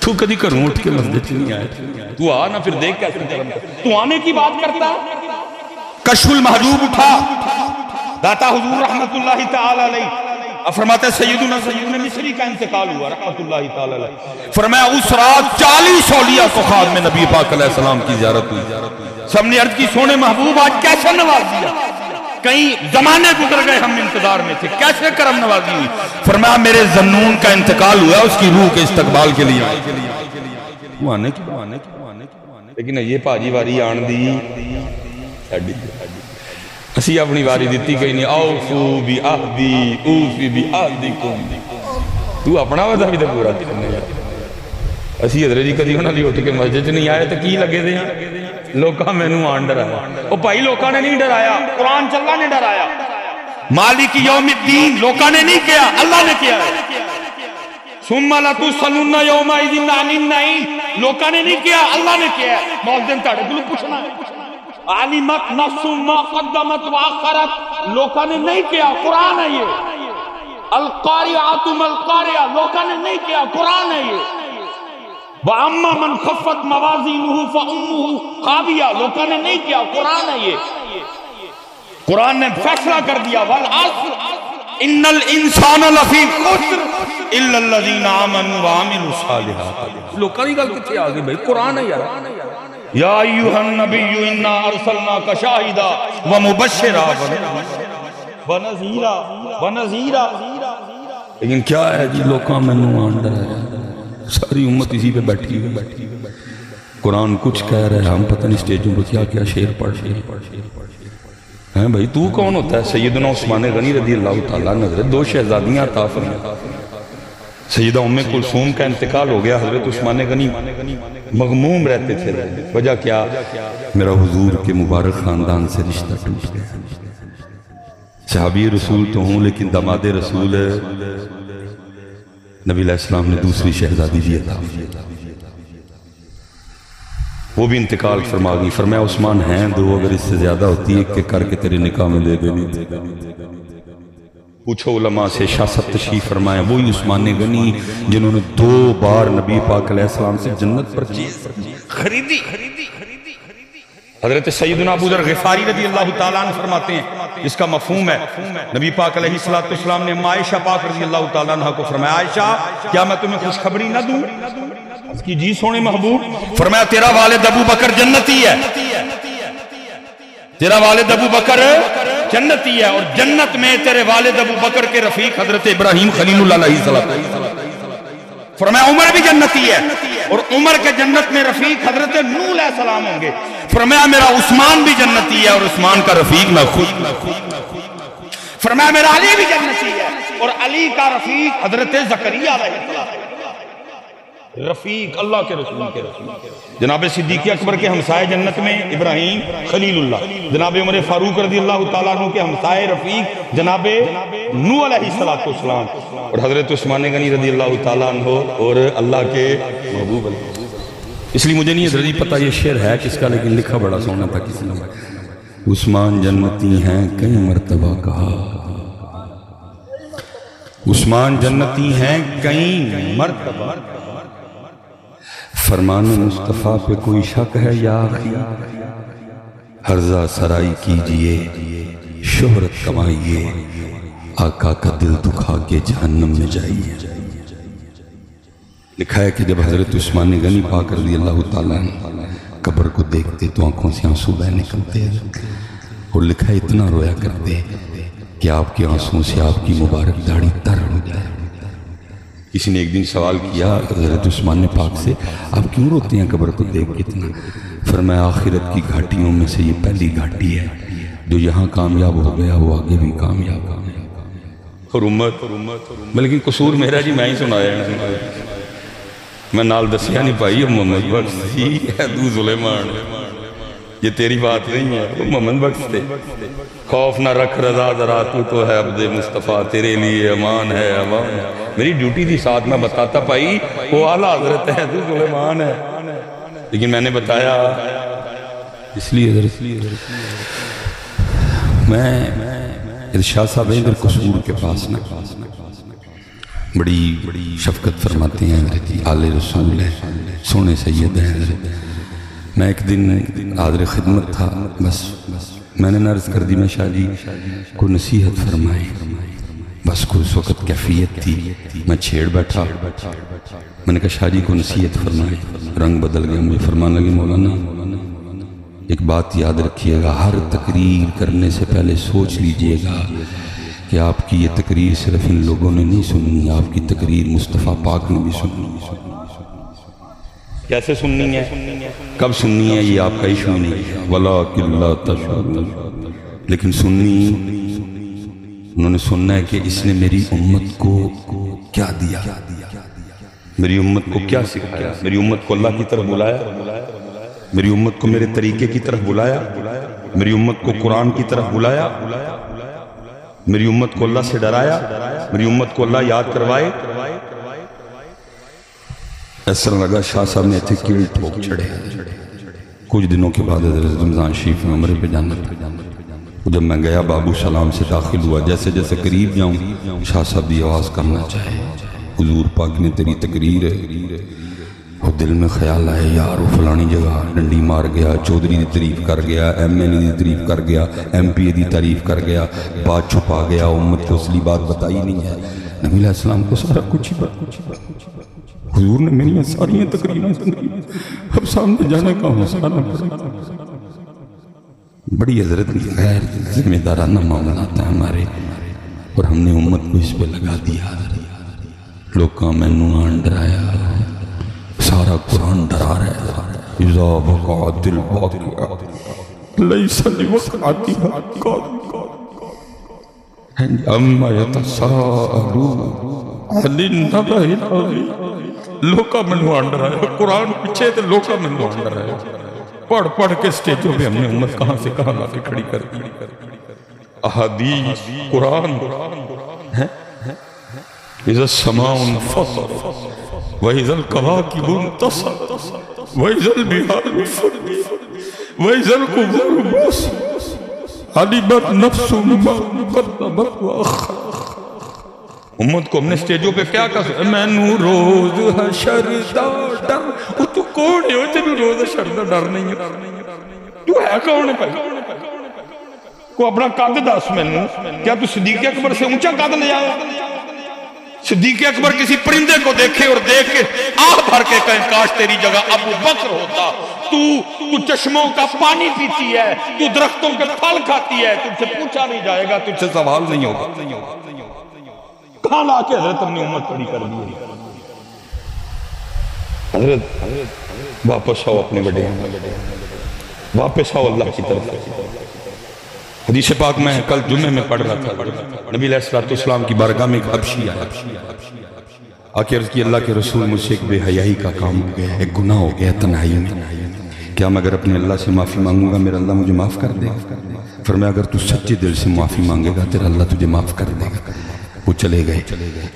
تو کدی کروں اٹھ کے مسجد نہیں آئے، تو آ نہ، پھر دیکھ کیسے کرم، تو آنے کی بات کرتا۔ کشف المحجوب اٹھا، داتا حضور رحمت اللہ تعالی علیہ فرماتے سیدنا مصری کا انتقال ہوا رحمت اللہ تعالی علیہ، فرمایا اس رات 40 اولیاء کو خادم نبی پاک علیہ السلام کی زیارت ہوئی۔ سب نے عرض کی سونے محبوب آج کیسے نواز دیا، کئی زمانے گزر گئے ہم انتظار میں تھے، کیسے کرم نوازی ہوئی؟ فرمایا میرے ذنون کا انتقال ہوا، اس کی روح کے استقبال کے لیے وہ آنے کی، لیکن یہ پاجی واری آن دی اسی اپنی واری دیتی کہیں نہیں، اوفو بی عہدی اوفی بی عہدکم، تو اپنا وعدہ بھی تو پورا کرنے جا اسی حضرت جی کدی انہاں دی اٹھ کے مسجد نہیں آئے تو کی لگے دے ہیں لوکاں مینوں آن ڈرایا او بھائی لوکاں نے نہیں ڈرایا قرآن چ اللہ نے ڈرایا مالک یوم الدین لوکاں نے نہیں کیا اللہ نے کیا ہے ثم لتسألن یومئذ عن النعیم لوکاں نے نہیں کیا اللہ نے کیا ہے مولدن تاڑے کلو پوچھنا ہے علمت نفس ما قدمت واخرت لوکاں نے نہیں کیا قرآن ہے یہ القاریعۃ ما القاریعہ لوکاں نے نہیں کیا قرآن ہے یہ وَأَمَّا مَنْ خَفَّتْ مَوَازِينُهُ فَأُمُّهُ خَاوِيَةٌ لوکاں نے نہیں کیا قرآن ہے یہ قرآن نے فیصلہ کر دیا وَالْعَصْرِ إِنَّ الْإِنسَانَ لَفِي خُسْرٍ إِلَّا الَّذِينَ آمَنُوا وَعَمِلُوا الصَّالِحَاتِ لوکاں دی گل کتے آ گئی بھائی قرآن ہے یار یا ایھا النبی انا ارسلناک شاہدا ومبشرا ونذیرا لیکن کیا ہے جی لوکاں مینوں آن ڈرایا ساری امت اسی پہ بیٹھی ہوئی قرآن کچھ کہہ رہا ہے ہم پتہ نہیں سٹیجوں پہ کیا کیا شعر پڑھ ہیں بھائی تو کون ہوتا ہے سیدنا عثمان غنی رضی اللہ تعالیٰ نظر دو شہزادیاں عطا فرمائے سیدہ ام کلثوم کا انتقال ہو گیا حضرت عثمان غنی مغموم رہتے تھے وجہ کیا میرا حضور کے مبارک خاندان سے رشتہ ٹوٹ گیا صحابی رسول تو ہوں لیکن داماد رسول نبی علیہ السلام نے دوسری شہزادی دی عطا وہ بھی انتقال فرما گئی فرمایا عثمان ہیں دو اگر اس سے زیادہ ہوتی ایک کے کر کے تیرے نکاح میں دے دینی پوچھو علماء سے شاست تشریف فرمایا وہی عثمان غنی جنہوں نے 2 بار نبی پاک علیہ السلام سے جنت پر چیز خریدی حضرت سیدنا ابو ذر غفاری رضی اللہ تعالیٰ عنہ فرماتے ہیں اس کا مفہوم ہے نبی پاک علیہ السلام نے عائشہ پاک رضی اللہ تعالیٰ عنہ کو فرمایا عائشہ کیا میں تمہیں خوشخبری نہ دوں اس کی جی سونے محبوب فرمایا تیرا والد ابو بکر جنتی ہے تیرا والد ابو بکر جنتی ہے اور جنت میں تیرے والد ابو بکر کے رفیق حضرت ابراہیم خلیل اللہ علیہ السلام فرمایا عمر بھی جنتی ہے اور عمر کے جنت میں رفیق حضرت نوح علیہ السلام ہوں گے فرمایا میرا عثمان بھی جنتی ہے اور عثمان کا رفیق میں خود فرمایا میرا علی بھی جنتی ہے اور علی کا رفیق حضرت زکریا علیہ السلام رفیق اللہ کے رسول جناب صدیق اکبر کے ہمسائے جنت میں ابراہیم خلیل اللہ جناب عمر فاروق رضی اللہ تعالیٰ عنہ کے ہمسائے رفیق جناب نوح علیہ السلام اور حضرت عثمان غنی رضی اللہ تعالیٰ عنہ اور اللہ کے محبوب علیہ اس لیے مجھے نہیں حضرت پتہ یہ شعر ہے کس کا لیکن لکھا بڑا سونا تھا کسی نے عثمان جنتی ہیں کئی مرتبہ کہا عثمان جنتی ہیں کئی مرتبہ فرمان مصطفیٰ پہ کوئی شک ہے یا آخی ہرزہ سرائی کیجئے شہرت کمائیے آقا کا دل دکھا کے جہنم میں جائیے لکھا ہے کہ جب حضرت عثمان غنی پاک رضی اللہ تعالیٰ قبر کو دیکھتے تو آنکھوں سے آنسو بہہ نکلتے اور لکھا ہے اتنا رویا کرتے کہ آپ کے آنسوں سے آپ کی مبارک داڑھی تر ہو جائے کسی نے ایک دن سوال کیا حضرت عثمان پاک سے آپ کیوں روتے ہیں قبر کو دیکھ کتنا فرمایا آخرت کی گھاٹیوں میں سے یہ پہلی گھاٹی ہے جو یہاں کامیاب ہو گیا وہ آگے بھی کامیاب اور امت بلکہ قصور میرا جی میں ہی سنایا میں نال دسیا نہیں پائی محمد بخش دو سلیمان یہ تیری بات نہیں ہے محمد بخش تھے خوف نہ رکھ رضا ذرا تو ہے عبد مصطفیٰ تیرے لیے امان ہے امان میری ڈیوٹی تھی ساتھ میں بتاتا پائی وہ اعلیٰ حضرت ہے تو سلیمان ہے لیکن میں نے بتایا اس لیے میں ارشاد صاحب ادھر قصور کے پاس نہ بڑی شفقت فرماتے ہیں آل رسول ہیں سونے سید ہیں میں ایک دن حاضر خدمت تھا بس میں نے عرض کر دی میں شاہ جی کو نصیحت فرمائے بس کو اس وقت کیفیت تھی میں چھیڑ بیٹھا میں نے کہا شاہ جی کو نصیحت فرمائے رنگ بدل گیا مجھے فرمان لگے مولانا ایک بات یاد رکھیے گا ہر تقریر کرنے سے پہلے سوچ لیجئے گا کہ آپ کی یہ تقریر صرف ان لوگوں نے نہیں سننی آپ کی تقریر مصطفیٰ پاک نے بھی سننی کیسے سننی ہے کب سننی ہے یہ آپ کا ایشو نہیں ہے وَلَٰكِن لَا تَشْعُرُونَ لیکن سننی انہوں نے سننا ہے کہ اس نے میری امت کو کیا دیا، میری امت کو کیا سکھایا، میری امت کو اللہ کی طرف بلایا، میری امت کو میرے طریقے کی طرف بلایا، میری امت کو قرآن کی طرف بلایا، میری امت کو اللہ سے ڈرایا، میری امت کو اللہ یاد کروائے۔ ایسا لگا شاہ صاحب نے ایتھے کیڑی ٹھوک چھڑے۔ کچھ دنوں کے بعد حضرت رمضان شریف میں عمرے پہ جانا تھا۔ جب میں گیا بابو سلام سے داخل ہوا، جیسے جیسے قریب جاؤں شاہ صاحب دی آواز کرنا چاہے، حضور پاک نے تیری تقریر ہے۔ اور دل میں خیال آئے یار وہ فلانی جگہ ڈنڈی مار گیا، چودھری دی تعریف کر گیا، ایم ایل اے دی تعریف کر گیا، ایم پی اے دی تعریف کر گیا، بات چھپا گیا، امت کو اصلی بات بتائی نہیں ہے۔ نبی علیہ السلام کو سارا کچھ ہی بات، حضور نے میری ساری تقریریں سنی، اب سامنے جانے کا حوصلہ نہ پڑا۔ بڑی حضرت غیر ذمہ دارانہ معاملات ہیں ہمارے، اور ہم نے امت کو اس پہ لگا دیا۔ لوکاں میں نوان ڈرایا، سارا قرآن ڈرا رہا ہے۔ اذا وقعت الواقعہ لیس لوقعتها کاذبہ اما یتساءلون عن النبأ العظیم۔ لوکاں میں نوان ڈرایا، قرآن پیچھے تھے، لوکاں میں نوان ڈرایا۔ پڑھ پڑھ کے سٹیجوں پہ ہم نے امت کہاں سے کہاں لا کے کھڑی کر دی۔ احادیث، قرآن ہے۔ اذا السماء انفطرت وَإِذَا الْكَوَاكِبُ انتَصَرَتْ وَإِذَا الْبِحَارُ فُجِّرَتْ وَإِذَا الْقُبُورُ بُعْثِرَتْ عَلِمَتْ نَفْسٌ مَا قَدَّمَتْ وَأَخَّرَتْ۔ امت کو ہم نے سٹیجوں پہ کیا کہا؟ میں نو روز حشر دا ڈر۔ تو کون ہے تینو روز حشر دا ڈر نہیں ہے؟ تو ہے کون ہے پہلے؟ کو اپنا قد دس میں نو، کیا تو صدیق اکبر سے اونچا قد لے آیا؟ صدیق اکبر کسی پرندے کو دیکھے اور دیکھ کے آہ بھر کے کہیں کاش تیری جگہ ابو بکر ہوتا۔ تو چشموں کا پانی پیتی ہے، تو درختوں کے پھل کھاتی ہے، تجھ سے پوچھا نہیں جائے گا، تجھ سے سوال نہیں ہوگا۔ کہاں لا کے حضرت ہم نے امت کھڑی کر دی؟ حضرت واپس آؤ اپنے بڑے، واپس آؤ اللہ کی طرف۔ حدیث پاک میں کل جمعے میں پڑھ رہا تھا، نبی علیہ السلام کی بارگاہ میں ایک حبشی آیا، آکے عرض کی اللہ کے رسول مجھ سے ایک بے حیائی کا کام ہو گیا، ایک گناہ ہو گیا تنہائی میں، کیا میں اگر اپنے اللہ سے معافی مانگوں گا میرا اللہ مجھے معاف کر دے گا؟ فرمایا اگر تو سچے دل سے معافی مانگے گا تیرا اللہ تجھے معاف کر دے گا۔ وہ چلے گئے،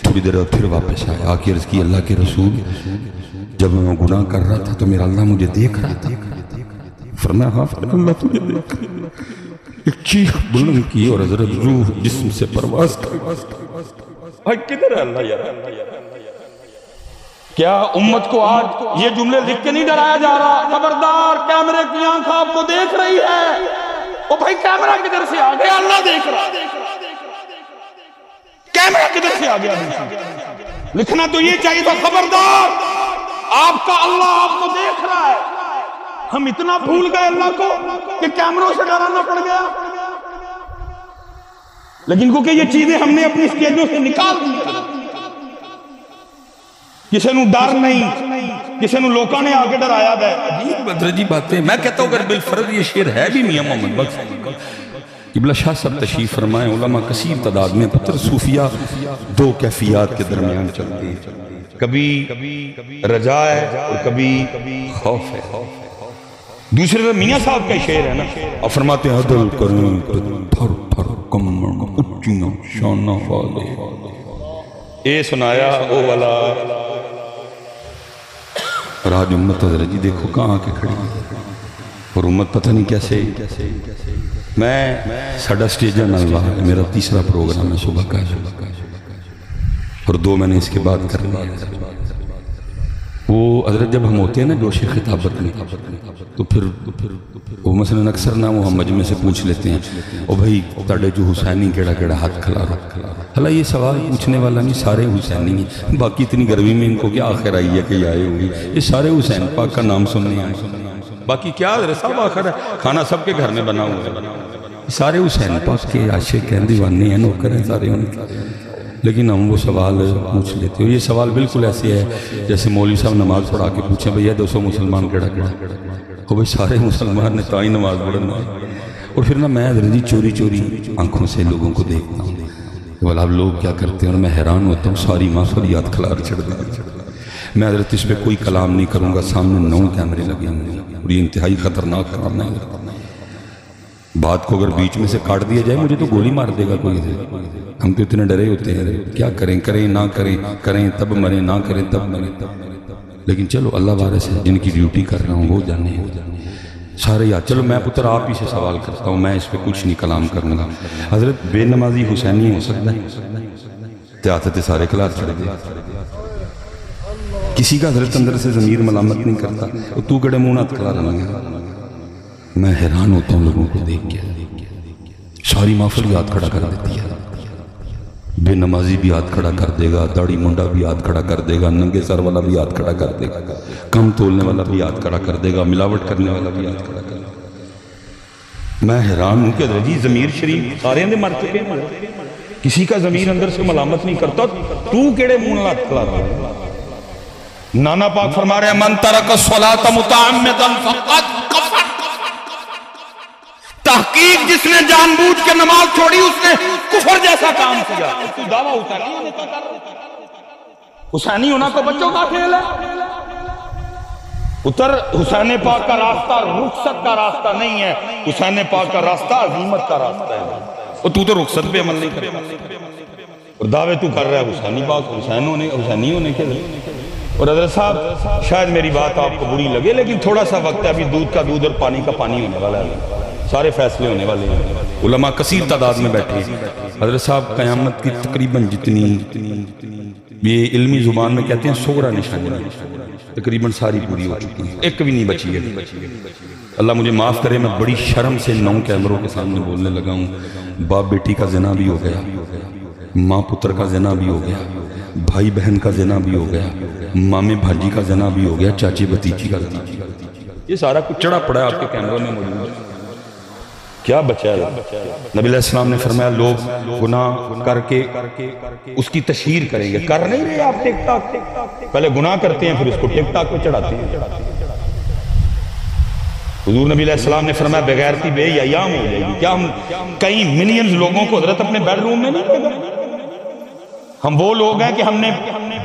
تھوڑی دیر پھر واپس آئے، آکے عرض کی اللہ کے رسول جب میں گناہ کر رہا تھا تو میرا اللہ مجھے دیکھ رہا تھا؟ فرمایا ہاں اللہ تجھے دیکھ رہا ہے۔ ایک چیخ بلند کی اور حضرت روح جسم سے پرواز کر۔ کدھر ہے اللہ یار؟ کیا امت کو آج یہ جملے لکھ کے نہیں ڈرایا جا رہا؟ خبردار، کیمرے کی آنکھ آپ کو دیکھ رہی ہے۔ او بھائی کیمرہ کدھر سے آ گیا؟ اللہ دیکھ رہا۔ کیمرہ کدھر سے آ گیا؟ لکھنا تو یہ چاہیے تھا، خبردار آپ کا اللہ آپ کو دیکھ رہا ہے۔ ہم اتنا بھول گئے اللہ کو کہ کیمروں سے ڈرانا پڑ گیا۔ لیکن کیونکہ یہ چیزیں ہم نے اپنی سٹیجوں سے نکال دی، کسی نو ڈر نہیں، کسی نو لوکاں نے آگے ڈرایا ہے۔ عجیب بدرجی باتیں۔ میں کہتا ہوں اگر بالفرض یہ شعر ہے بھی میاں محمد بخش قبلہ شاہ صاحب تشریف فرمائیں، علماء کثیر تعداد میں، پتر صوفیہ دو کیفیات کے درمیان چلتے ہیں، کبھی رجا ہے اور کبھی خوف ہے۔ دوسرے طرف میاں صاحب کا شعر ہے نا، اور فرماتے ہیں عدل کریں تو تھر تھر کمر اچیاں شانہ والے۔ اے سنایا او والا، اور آج امت حضرت جی دیکھو کہاں کے کھڑی، اور امت پتہ نہیں کیسے۔ میں ساڑھا سٹیجہ نلوہ ہے، میرا تیسرا پروگرام ہے صبح کا، اور دو میں نے اس کے بعد کر لیا۔ وہ حضرت جب ہم ہوتے ہیں نا جوش خطابت میں، تو پھر وہ مثلا اکثر نہ وہ ہم مجمع سے پوچھ لیتے ہیں او بھائی تاڑے جو حسینی کیڑا کیڑا ہاتھ کھلا رہا۔ حالا یہ سوال پوچھنے والا نہیں، سارے حسینی ہیں، باقی اتنی گرمی میں ان کو کیا آخر آئی ہے کہ آئے ہوئی، یہ سارے حسین پاک کا نام سننے آئے، باقی کیا حضرت سب آخر ہے، کھانا سب کے گھر میں بنا ہوا ہے، سارے حسین پاک کے عاشق ہیں، دیوانے ہیں، نوکر ہیں سارے ان کے۔ لیکن ہم وہ سوال پوچھ لیتے ہیں، اور یہ سوال بالکل ایسے ہے جیسے مولوی صاحب نماز پڑھا کے پوچھیں بھئی یہ 200 مسلمان کیڑا کیڑا، وہ بھئی سارے مسلمان نے تائیں نماز پڑھنا۔ اور پھر نا میں حضرت جی چوری چوری آنکھوں سے لوگوں کو دیکھتا ہوں، بولا اب لوگ کیا کرتے ہیں، اور میں حیران ہوتا ہوں، ساری محفلیات کھلار چھڑ دی۔ میں حضرت اس پہ کوئی کلام نہیں کروں گا، سامنے 9 کیمرے لگے ہوئے ہیں اور یہ انتہائی خطرناک کام ہے۔ بات کو اگر بیچ میں سے کاٹ دیا جائے مجھے تو گولی مار دے گا کوئی، ہم تو اتنے ڈرے ہوتے ہیں، کیا کریں، کریں نہ کریں، کریں تب مریں، نہ کریں تب مریں۔ لیکن چلو اللہ وارث ہے، جن کی ڈیوٹی کر رہا ہوں وہ جانے سارے یاد۔ چلو میں پتر آپ ہی سے سوال کرتا ہوں، میں اس پہ کچھ نہیں کلام کروں گا۔ حضرت بے نمازی حسینی ہو سکتا ہے؟ تیاتت سارے کلار چھڑ دے، کسی کا حضرت اندر سے ضمیر ملامت نہیں کرتا، تو کڑے منہ نہ کھلا رہا ہے۔ میں حیران ہوتا ہوں لوگوں کو دیکھ کے، ساری محفل یاد کھڑا کر دیتی ہے۔ بے نمازی بھی ہاتھ کھڑا کر دے گا، داڑھی منڈا بھی ہاتھ کھڑا کر دے گا، ننگے سر والا بھی ہاتھ کھڑا کر دے گا، کم تولنے والا بھی ہاتھ کھڑا کر دے گا، ملاوٹ کرنے والا بھی ہاتھ کھڑا کر دے گا۔ میں حیران ہوں کہ جی ضمیر شریف سارے اندر مر چکے ہیں، کسی کا ضمیر اندر سے ملامت نہیں کرتا، تو کیڑے منہ ہاتھ کھڑا رہا ہے؟ نانا پاک فرما رہے ہیں من ترک الصلاۃ متعمدا فقد کفر، تحقیق جس نے جان بوجھ کے نماز چھوڑی اس نے کفر جیسا کام کیا۔ تو دعویٰ حسینی ہونے کا کر، حسینی ہونا تو بچوں کا کھیل ہے۔ اتر حسین پاک کا راستہ رخصت کا راستہ نہیں ہے، حسین پاک کا راستہ عظیمت کا راستہ ہے، اور تو رخصت پہ عمل نہیں کرتا اور دعوے تو کر رہا ہے حسینی پاک حسینی ہونے کے لیے۔ اور حضرت صاحب شاید میری بات آپ کو بری لگے، لیکن تھوڑا سا وقت ہے، ابھی دودھ کا دودھ اور پانی کا پانی ہونے والا ہے، سارے فیصلے ہونے والے ہیں، علماء کثیر تعداد میں بیٹھے ہیں۔ حضرت صاحب قیامت کی تقریباً جتنی یہ علمی زبان میں کہتے ہیں صغرا نشانیاں تقریباً ساری پوری ہو چکی ہیں، ایک بھی نہیں بچی ہے۔ اللہ مجھے معاف کرے، میں بڑی شرم سے 9 کیمروں کے سامنے بولنے لگا ہوں۔ باپ بیٹی کا زنا بھی ہو گیا، ماں پتر کا زنا بھی ہو گیا، بھائی بہن کا زنا بھی ہو گیا، مامے بھاجی کا زنا بھی ہو گیا، چاچی بتیجی کا زنا، یہ سارا کچھ چڑا پڑا ہے آپ کے کیمروں میں موجود ہے۔ کیا بچا ہے؟ نبی علیہ السلام نے فرمایا لوگ گناہ کر کے اس کی تشہیر کریں گے، کر نہیں رہے آپ ٹک ٹاک، پہلے گناہ کرتے ہیں پھر اس کو ٹک ٹاک پہ چڑھاتے ہیں۔ حضور نبی علیہ السلام نے فرمایا بغیرتی بے ایام ہو جائے گی۔ کیا ہم کئی ملینز لوگوں کو حضرت اپنے بیڈ روم میں نہیں لے گئے؟ ہم وہ لوگ ہیں کہ ہم نے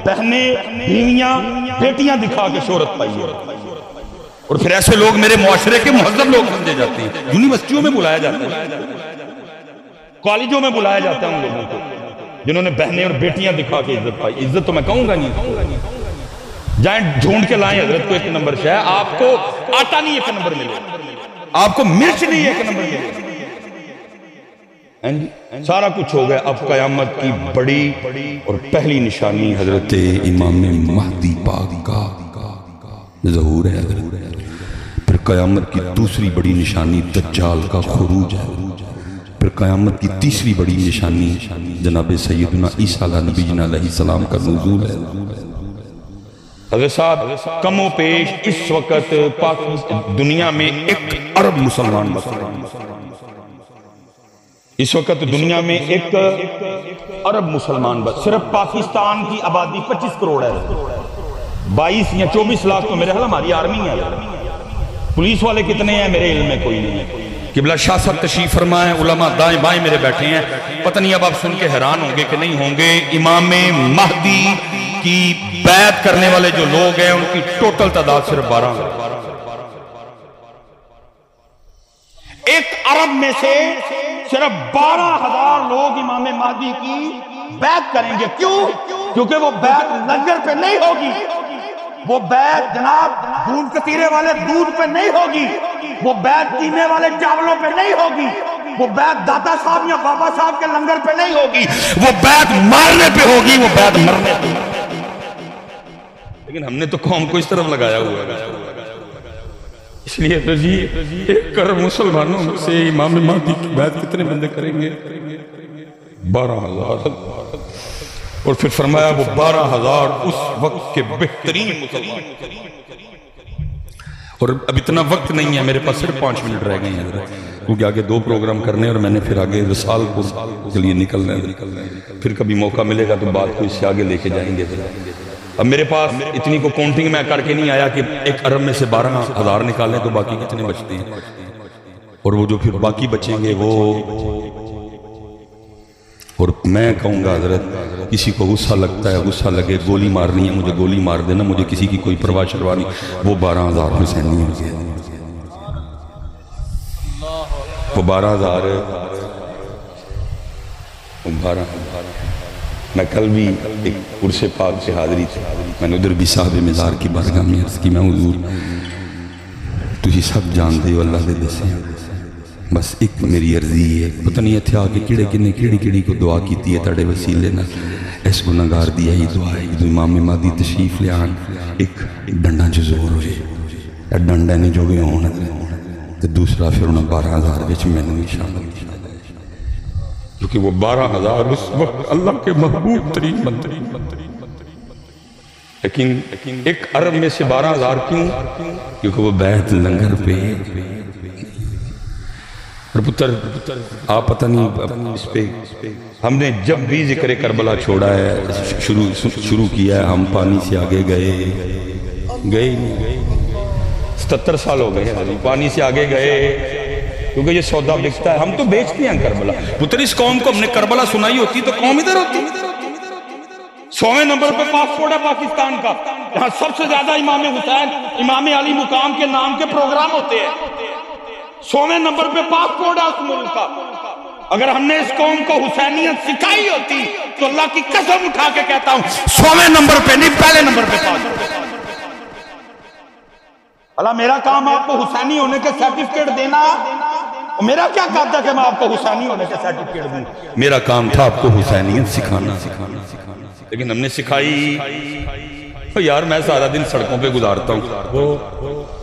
بہنیں بیویاں بیٹیاں دکھا کے شہرت پائی ہے، اور پھر ایسے لوگ میرے معاشرے کے مہذب لوگ سمجھے جاتے ہیں، یونیورسٹیوں میں بلایا جاتا ہے، کالجوں میں بلایا جاتا ہے ان لوگوں کو جنہوں نے بہنیں اور بیٹیاں دکھا کے عزت پائی۔ عزت تو میں کہوں گا نہیں، جائیں ڈھونڈ کے لائیں حضرت کو 1 نمبر شے، آپ کو آٹا نہیں 1 نمبر ملے، آپ کو مرچ نہیں 1 نمبر ملے، سارا کچھ ہو گیا۔ اب قیامت کی بڑی اور پہلی نشانی حضرت امام مہدی پاک کا ظہور ہے، پھر قیامت کی دوسری بڑی نشانی دجال کا خروج ہے، پھر قیامت کی تیسری بڑی نشانی جناب سیدنا عیسیٰ علیہ السلام کا نزول ہے۔ حضرت صاحب کم و پیش اس وقت دنیا میں 1 ارب مسلمان بس رہے ہیں، اس وقت دنیا میں 1 ارب مسلمان بس، صرف پاکستان کی آبادی 25 کروڑ ہے، 22 یا 24 لاکھ تو میرے خیال ہماری آرمی ہے، پولیس والے کتنے ہیں میرے علم میں کوئی نہیں ہے۔ قبلہ شاہ صاحب تشریف فرمائے، علماء دائیں بائیں میرے بیٹھے ہیں، پتہ نہیں اب آپ سن کے حیران ہوں گے کہ نہیں ہوں گے، امام مہدی کی بیعت کرنے والے جو لوگ ہیں ان کی ٹوٹل تعداد صرف 12 ہے۔ 1 ارب میں سے صرف 12,000 لوگ امام مہدی کی بیعت کریں گے۔ کیوں؟ کیونکہ وہ بیعت لنگر پہ نہیں ہوگی، وہ بیعت جناب دودھ کتیرے والے دودھ پہ نہیں ہوگی، وہ بیعت قیمے والے چاولوں پہ نہیں ہوگی، وہ بیعت داتا صاحب یا بابا صاحب کے لنگر پہ نہیں ہوگی، وہ بیعت مارنے پہ ہوگی، وہ بیعت مرنے پہ۔ لیکن ہم نے تو قوم کو اس طرف لگایا ہوا ہے، اس لیے تو جی 1 کروڑ مسلمانوں میں سے امام مہدی کی بیعت کتنے بندے کریں گے؟ 12,000۔ اور پھر فرمایا وہ 12,000 اس وقت کے بہترین مسلمان، اور اب اتنا وقت نہیں ہے میرے پاس، صرف 5 منٹ رہ گئے ہیں کیونکہ آگے 2 پروگرام کرنے اور میں نے پھر آگے رسال پور کے لیے نکلنا ہے، پھر کبھی موقع ملے گا تو بات کو اس سے آگے لے کے جائیں گے۔ اب میرے پاس اتنی کو کاؤنٹنگ میں کر کے نہیں آیا کہ 1 ارب میں سے 12,000 نکالیں تو باقی کتنے بچتے ہیں، اور وہ جو پھر باقی بچیں گے وہ اور میں کہوں گا حضرت کسی کو غصہ لگتا ہے غصہ لگے گولی مارنی ہے مجھے گولی مار دینا مجھے کسی کی کوئی پرواہ شروا نہیں وہ 12,000 حسینی ہو گئے وہ 12,000 میں کل بھی ایک عرس پاک سے حاضری تھی میں نے ادھر بھی صاحب مزار کی بارگاہ میں عرض کی میں حضور تجھے سب جان دے اللہ دے دسے بس ایک میری عرضی ہے پتہ نہیں اتھے آکے کیڑے کنے کیڑی کو دعا کیتی ہے تاڑے وسیلے نہ اس گناہگار دیا ہی دعا ہے جو امام مہدی تشریف لے آن ایک ڈنڈا جو زور ہوئے یا ڈنڈا نے جو بھی ہونا تو دوسرا پھر انہوں 12,000 بچ میں نے شامل کیا کیونکہ وہ 12,000 اس وقت اللہ کے محبوب ترین بندے لیکن ایک عرب میں سے 12,000 کیوں کیونکہ وہ بیت لنگر پہ اور پتر آپ پتہ نہیں اس پہ ہم نے جب بھی ذکر کربلا چھوڑا ہے شروع کیا ہے ہم پانی سے آگے گئے 77 سال ہو گئے ہیں پانی سے آگے گئے کیونکہ یہ سودا بکتا ہے ہم تو بیچتے ہیں کربلا پتر اس قوم کو ہم نے کربلا سنائی ہوتی تو قوم ادھر ہوتی 100ویں نمبر پہ پاسپورٹ ہے پاکستان کا یہاں سب سے زیادہ امام حسین امام علی مقام کے نام کے پروگرام ہوتے ہیں 100ویں نمبر پہ پاسپورٹ ہے اس ملک کا اگر ہم نے اس قوم کو حسینیت سکھائی ہوتی تو اللہ کی قسم اٹھا کے کہتا ہوں 100ویں نمبر پہ نہیں پہلے نمبر پہ پاسپورٹ اللہ میرا کام آپ کو حسینی ہونے کے سرٹیفکیٹ دینا میرا کیا کام تھا کہ میں آپ کو حسینی ہونے کے سرٹیفکیٹ دوں میرا کام تھا آپ کو حسینیت سکھانا لیکن ہم نے سکھائی یار میں سارا دن سڑکوں پہ گزارتا ہوں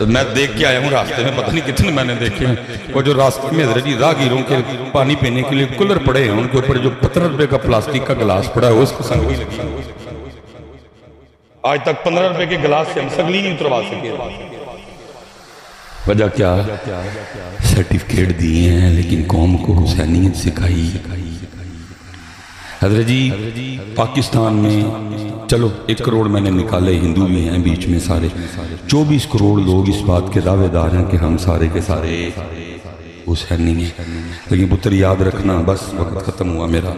میں دیکھ کے آیا ہوں راستے میں پتہ نہیں کتنے میں نے دیکھے ہیں وہ جو راستے میں حضرت راہگیروں کے پانی پینے کے لیے کولر پڑے ہیں ان کے اوپر جو 15 روپے کا پلاسٹک کا گلاس پڑا ہے اس کو سنگلی لگی آج تک 15 روپے کے گلاس سے ہم سنگلی نہیں اتروا سکے وجہ کیا سرٹیفکیٹ دیے ہیں لیکن قوم کو حسینیت سکھائی حضرت جی پاکستان میں چلو 1 کروڑ میں نے نکالے ہندو بھی ہیں بیچ میں سارے 24 کروڑ لوگ اس بات کے دعوے دار ہیں کہ ہم سارے کے سارے حسینی ہیں لیکن پتر یاد رکھنا بس وقت ختم ہوا میرا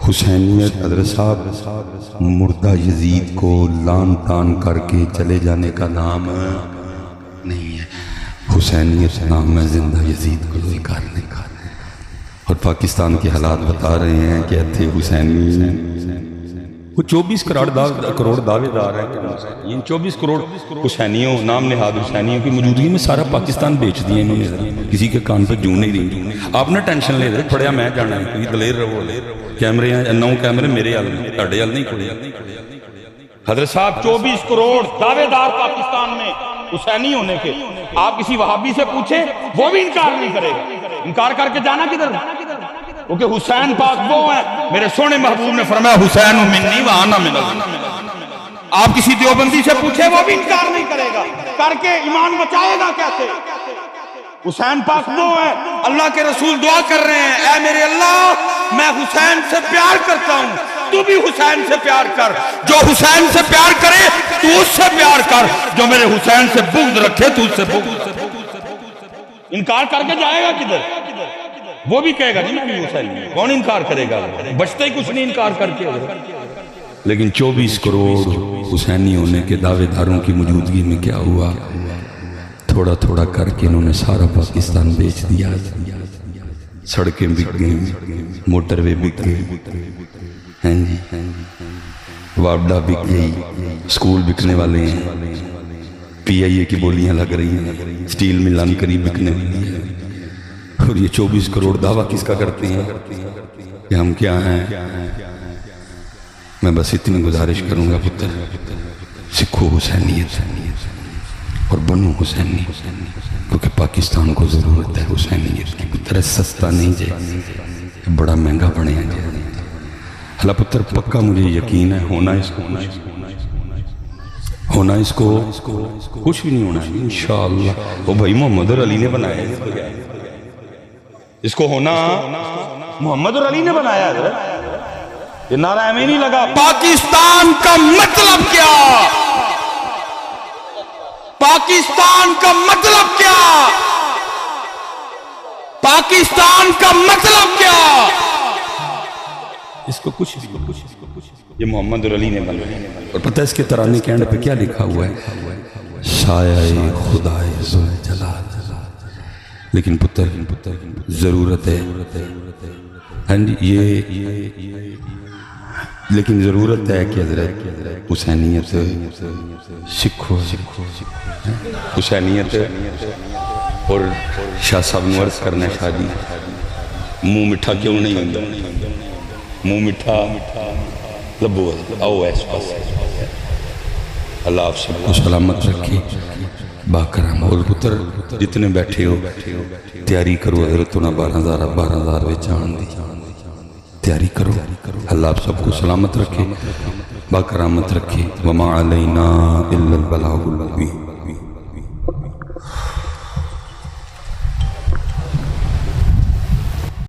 حسینیت حضرت صاحب مردہ یزید کو لان تان کر کے چلے جانے کا نام نہیں ہے حسینیت نام ہے زندہ یزید کو کرنے کا اور پاکستان کے حالات بتا رہے ہیں کہ تھے حسینی وہ 24 کروڑ دعوے دار ہیں ان 24 کروڑ حسینیوں نام نہاد حسینیوں کی موجودگی میں سارا پاکستان بیچ دیے انہوں نے کسی کے کان پہ جوں نہیں رہی آپ نے ٹینشن لے رہے پڑھیا میں جانا ہے کیونکہ دلیر رہو کیمرے ہیں 9 کیمرے میرے حال میں تاڑے حال نہیں کھڑے حضرت صاحب 24 کروڑ دعوے دار پاکستان میں حسینی ہونے کے آپ کسی وہابی سے پوچھیں وہ بھی انکار نہیں کرے گا انکار کر کے جانا کدھر کیونکہ حسین پاک وہ ہیں میرے سونے محبوب نے فرمایا حسین منی وانا من آپ کسی دیوبندی سے پوچھیں وہ بھی انکار نہیں کرے گا کر کے ایمان بچائے گا کیسے حسین پاک وہ ہیں اللہ کے رسول دعا کر رہے ہیں اے میرے اللہ میں حسین سے پیار کرتا ہوں تو بھی حسین سے پیار کر جو حسین سے پیار کرے تو اس سے پیار کر جو میرے حسین سے بغض رکھے تو اس سے بغض انکار کر کے جائے گا کدھر وہ بھی کہے گا نہیں میں بھی حسین کون انکار کرے گا بچتے ہی کچھ نہیں انکار کر کے لیکن 24 کروڑ حسینی ہونے کے دعوے داروں کی موجودگی میں کیا ہوا تھوڑا تھوڑا کر کے انہوں نے سارا پاکستان بیچ دیا سڑکیں بک گئیں موٹر وے بک گئے وابڈا بک گئی سکول بکنے والے ہیں پی آئی اے کی بولیاں لگ رہی ہیں سٹیل ملان قریب بکنے والی ہے اور یہ 24 کروڑ دعویٰ کس کا کرتے ہیں کہ ہم کیا ہیں میں بس اتنی گزارش کروں گا پتر سکھو حسینیت اور بنو حسینی کیونکہ پاکستان کو ضرورت ہے حسینیت کی پتر سستا نہیں جائے بڑا مہنگا بنے ہیں اللہ پتر پکا مجھے یقین ہے ہونا اس کو کچھ بھی نہیں ہونا ہے انشاءاللہ وہ بھائی محمد اور علی نے بنایا ہے اس کو ہونا محمد اور علی نے بنایا ہے یہ نعرہ میں نہیں لگا پاکستان کا مطلب کیا پاکستان کا مطلب کیا پاکستان کا مطلب کیا؟ اس کو کچھ یہ محمد علی نے بنایا، اور پتہ ہے اس کے ترانے کے اینڈ پہ کیا لکھا ہوا ہے؟ سایہ خدائے ذوالجلال۔ لیکن پتر ضرورت ہے، ہاں جی یہ لیکن ضرورت ہے کہ حضرت حسینیت سکھو، حسینیت اور شاہ صاحب نے عرض کرنا ہے شادی منہ مٹھا کیوں نہیں ہوتا؟ منہ مٹھا لبو آؤ ایس پاس۔ اللہ آپ سب کو سلامت رکھے، باکرم اور پتر جتنے بیٹھے ہو تیاری کرو، حضرت انہا 12,000 وچ آن دی تیاری کرو۔ اللہ آپ سب کو سلامت رکھے، باکرامت رکھے۔ وما علینا الا البلاغ المبین۔